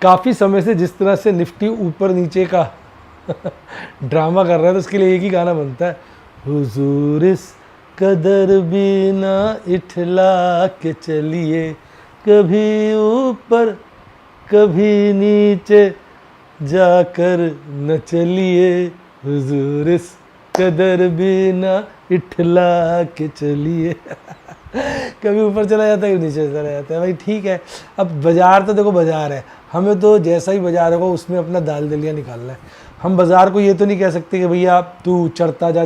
काफ़ी समय से जिस तरह से निफ्टी ऊपर नीचे का ड्रामा कर रहा है, तो उसके लिए एक ही गाना बनता है, हुजूर इस कदर भी ना इठला के चलिए, कभी ऊपर कभी नीचे जाकर न चलिए, हुजूर इस कदर भी ना इठला के चलिए। कभी ऊपर चला जाता है, कभी नीचे चला जाता है। भाई ठीक है, अब बाज़ार तो देखो बाज़ार है, हमें तो जैसा ही बाज़ार होगा उसमें अपना दाल दलिया निकालना है। हम बाज़ार को ये तो नहीं कह सकते कि भैया तू चढ़ता जा,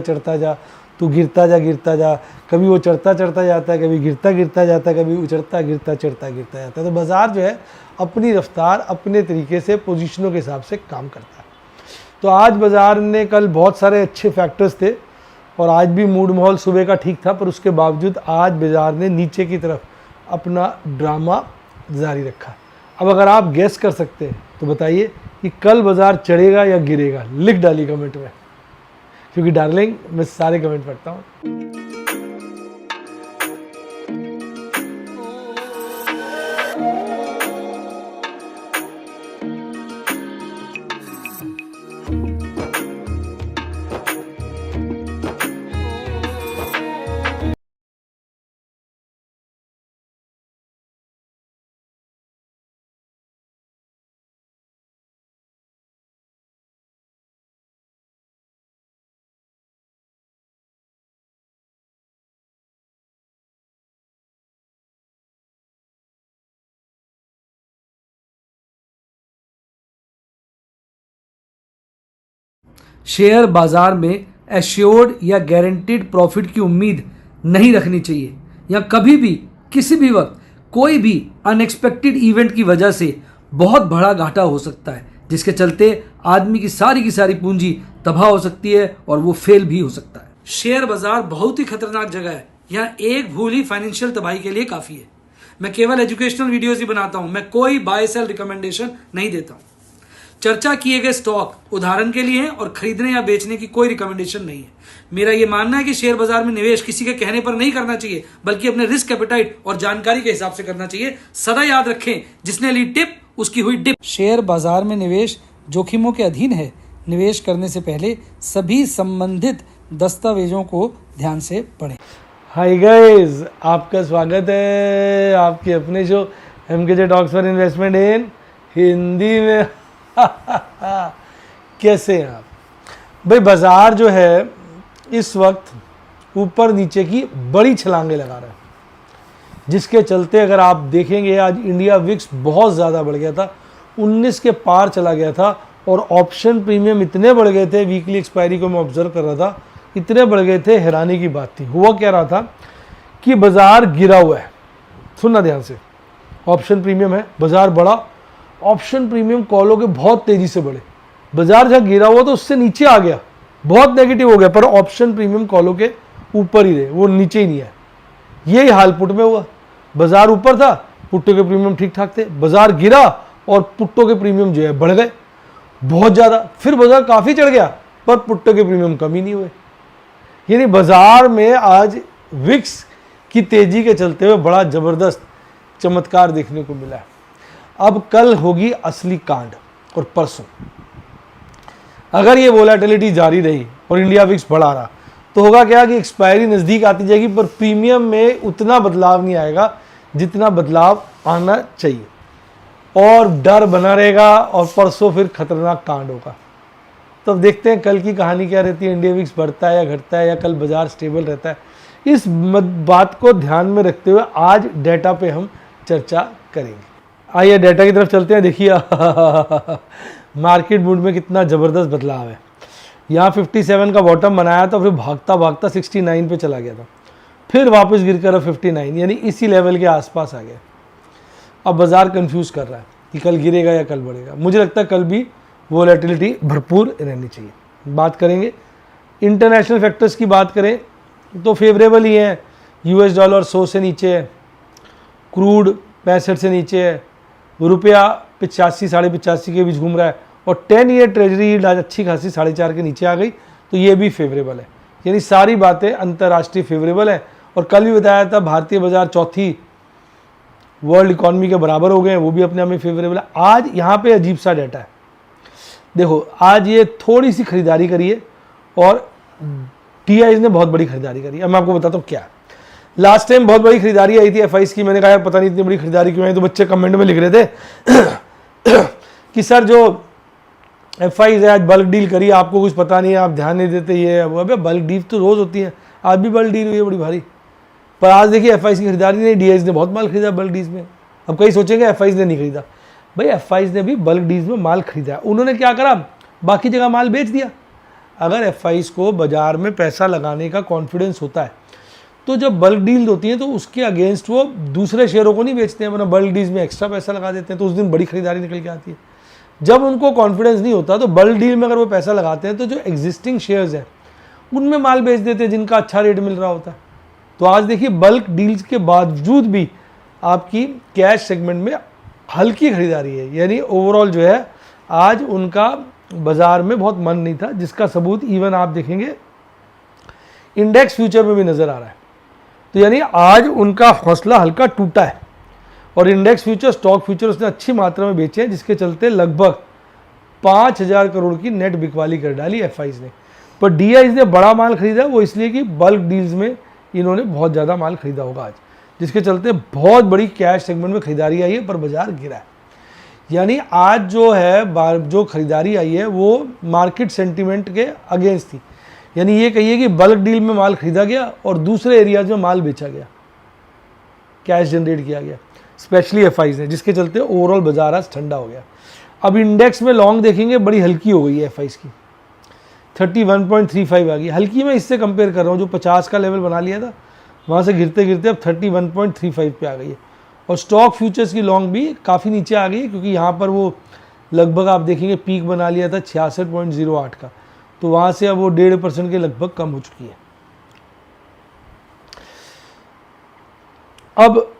तू गिरता जा। कभी वो चढ़ता जाता है, कभी गिरता जाता है, कभी उचड़ता गिरता चढ़ता जाता है। तो बाज़ार जो है अपनी रफ्तार अपने तरीके से पोजीशनों के हिसाब से काम करता है। तो आज बाज़ार ने कल बहुत सारे अच्छे फैक्टर्स थे और आज भी मूड माहौल सुबह का ठीक था, पर उसके बावजूद आज बाज़ार ने नीचे की तरफ अपना ड्रामा जारी रखा। अब अगर आप गेस कर सकते हैं तो बताइए कि कल बाज़ार चढ़ेगा या गिरेगा, लिख डालिए कमेंट में, क्योंकि डार्लिंग मैं सारे कमेंट पढ़ता हूँ। शेयर बाजार में एश्योर्ड या गारंटीड प्रॉफिट की उम्मीद नहीं रखनी चाहिए, या कभी भी किसी भी वक्त कोई भी अनएक्सपेक्टेड इवेंट की वजह से बहुत बड़ा घाटा हो सकता है, जिसके चलते आदमी की सारी पूंजी तबाह हो सकती है और वो फेल भी हो सकता है। शेयर बाजार बहुत ही खतरनाक जगह है, यहाँ एक भूल ही फाइनेंशियल तबाही के लिए काफ़ी है। मैं केवल एजुकेशनल वीडियोज़ ही बनाता हूँ, मैं कोई बाय सेल रिकमेंडेशन नहीं देता हूँ। चर्चा किए गए स्टॉक उदाहरण के लिए हैं और खरीदने या बेचने की कोई रिकमेंडेशन नहीं है। मेरा यह मानना है कि शेयर बाजार में निवेश किसी के कहने पर नहीं करना चाहिए, बल्कि अपने रिस्क एपेटाइट और जानकारी के हिसाब से करना चाहिए। सदा याद रखें, जिसने ली टिप उसकी हुई डिप। शेयर बाजार में निवेश जोखिमों के अधीन है। निवेश करने से पहले सभी संबंधित दस्तावेजों को ध्यान से पढ़ें। हाय गाइस, आपका स्वागत है आपके अपने show MKJ talks for investment इन हिंदी में। कैसे हैं आप भाई? बाज़ार जो है इस वक्त ऊपर नीचे की बड़ी छलांगे लगा रहा है, जिसके चलते अगर आप देखेंगे आज इंडिया विक्स बहुत ज़्यादा बढ़ गया था, 19 के पार चला गया था और ऑप्शन प्रीमियम इतने बढ़ गए थे, वीकली एक्सपायरी को मैं ऑब्जर्व कर रहा था, इतने बढ़ गए थे, हैरानी की बात थी। हुआ क्या रहा था कि बाज़ार गिरा हुआ है, सुनना ध्यान से, ऑप्शन प्रीमियम है, बाज़ार बढ़ा, ऑप्शन प्रीमियम कॉलों के बहुत तेज़ी से बढ़े, बाज़ार जहाँ गिरा हुआ तो उससे नीचे आ गया, बहुत नेगेटिव हो गया, पर ऑप्शन प्रीमियम कॉलों के ऊपर ही रहे, वो नीचे ही नहीं आए। यही हाल पुट में हुआ, बाज़ार ऊपर था, पुट्टों के प्रीमियम ठीक ठाक थे, बाज़ार गिरा और पुट्टों के प्रीमियम जो है बढ़ गए बहुत ज़्यादा, फिर बाज़ार काफ़ी चढ़ गया पर पुट्टों के प्रीमियम कम ही नहीं हुए। यानी बाज़ार में आज विक्स की तेज़ी के चलते हुए बड़ा ज़बरदस्त चमत्कार देखने को मिला है। अब कल होगी असली कांड, और परसों अगर ये वोलेटिलिटी जारी रही और इंडिया विक्स बढ़ा रहा तो होगा क्या कि एक्सपायरी नज़दीक आती जाएगी, पर प्रीमियम में उतना बदलाव नहीं आएगा जितना बदलाव आना चाहिए, और डर बना रहेगा और परसों फिर खतरनाक कांड होगा। तो अब देखते हैं कल की कहानी क्या रहती है, इंडिया विक्स बढ़ता है या घटता है, या कल बाज़ार स्टेबल रहता है। इस बात को ध्यान में रखते हुए आज डेटा पे हम चर्चा करेंगे। आइए डाटा की तरफ चलते हैं। देखिए मार्केट मूड में कितना ज़बरदस्त बदलाव है। यहाँ 57 का बॉटम बनाया था, फिर भागता भागता 69 पे चला गया था, फिर वापस गिर कर 59, यानी इसी लेवल के आसपास आ गया। अब बाज़ार कंफ्यूज कर रहा है कि कल गिरेगा या कल बढ़ेगा। मुझे लगता है कल भी वोलेटिलिटी भरपूर रहनी चाहिए। बात करेंगे इंटरनेशनल फैक्टर्स की, बात करें तो फेवरेबल ही है। US डॉलर 100 से नीचे है, क्रूड 65 से नीचे है, रुपया 85 साढ़े 85 के बीच घूम रहा है, और 10 ईयर ट्रेजरी यील्ड आज अच्छी खासी 4.5 के नीचे आ गई, तो ये भी फेवरेबल है। यानी सारी बातें अंतर्राष्ट्रीय फेवरेबल है। और कल भी बताया था भारतीय बाजार चौथी वर्ल्ड इकॉनमी के बराबर हो गए हैं, वो भी अपने आप में फेवरेबल है। आज यहाँ पे अजीब सा डाटा है, देखो आज ये थोड़ी सी खरीदारी करी है और टीआईज ने बहुत बड़ी खरीदारी करी है। अब मैं आपको बताता हूँ क्या है। लास्ट टाइम बहुत बड़ी खरीदारी आई थी एफआईज की, मैंने कहा यार पता नहीं इतनी बड़ी खरीदारी क्यों आई, तो बच्चे कमेंट में लिख रहे थे कि सर जो एफआईज है आज बल्क डील करी, आपको कुछ पता नहीं है, आप ध्यान नहीं देते, ये वो। अबे बल्क डील तो रोज होती है, आज भी बल्क डील हुई है बड़ी भारी, पर आज देखिए एफआईज की खरीदारी नहीं, डीआईज ने बहुत माल खरीदा बल्क डील्स में। अब कई सोचेंगे एफआईज ने नहीं खरीदा, भाई एफआईज ने भी बल्क डील्स में माल खरीदा। उन्होंने क्या करा, बाकी जगह माल बेच दिया। अगर एफआईज को बाजार में पैसा लगाने का कॉन्फिडेंस होता है तो जब बल्क डील होती है तो उसके अगेंस्ट वो दूसरे शेयरों को नहीं बेचते हैं, मतलब बल्क डील्स में एक्स्ट्रा पैसा लगा देते हैं, तो उस दिन बड़ी खरीदारी निकल के आती है। जब उनको कॉन्फिडेंस नहीं होता तो बल्क डील में अगर वो पैसा लगाते हैं तो जो एग्जिस्टिंग शेयर्स हैं उनमें माल बेच देते हैं जिनका अच्छा रेट मिल रहा होता है। तो आज देखिए बल्क डील्स के बावजूद भी आपकी कैश सेगमेंट में हल्की खरीदारी है, यानी ओवरऑल जो है आज उनका बाजार में बहुत मन नहीं था, जिसका सबूत इवन आप देखेंगे इंडेक्स फ्यूचर में भी नजर आ रहा है। तो यानी आज उनका हौसला हल्का टूटा है और इंडेक्स फ्यूचर, स्टॉक फ्यूचर उसने अच्छी मात्रा में बेचे हैं, जिसके चलते लगभग 5,000 करोड़ की नेट बिकवाली कर डाली एफआईज ने। पर डीआईज ने बड़ा माल खरीदा, वो इसलिए कि बल्क डील्स में इन्होंने बहुत ज़्यादा माल खरीदा होगा आज, जिसके चलते बहुत बड़ी कैश सेगमेंट में खरीदारी आई है पर बाजार गिरा है। यानी आज जो है जो खरीदारी आई है वो मार्केट सेंटीमेंट के अगेंस्ट थी, यानी ये कहिए कि बल्क डील में माल खरीदा गया और दूसरे एरियाज में माल बेचा गया, कैश जनरेट किया गया स्पेशली एफआईज ने, जिसके चलते ओवरऑल बाजार आज ठंडा हो गया। अब इंडेक्स में लॉन्ग देखेंगे बड़ी हल्की हो गई है एफआईज की, 31.35 आ गई। हल्की मैं इससे कंपेयर कर रहा हूँ, जो 50 का लेवल बना लिया था वहाँ से गिरते गिरते अब 31.35 पे आ गई है। और स्टॉक फ्यूचर्स की लॉन्ग भी काफ़ी नीचे आ गई है, क्योंकि यहाँ पर वो लगभग आप देखेंगे पीक बना लिया था 66.08 का, तो वहाँ से अब वो 1.5% के लगभग कम हो चुकी है। अब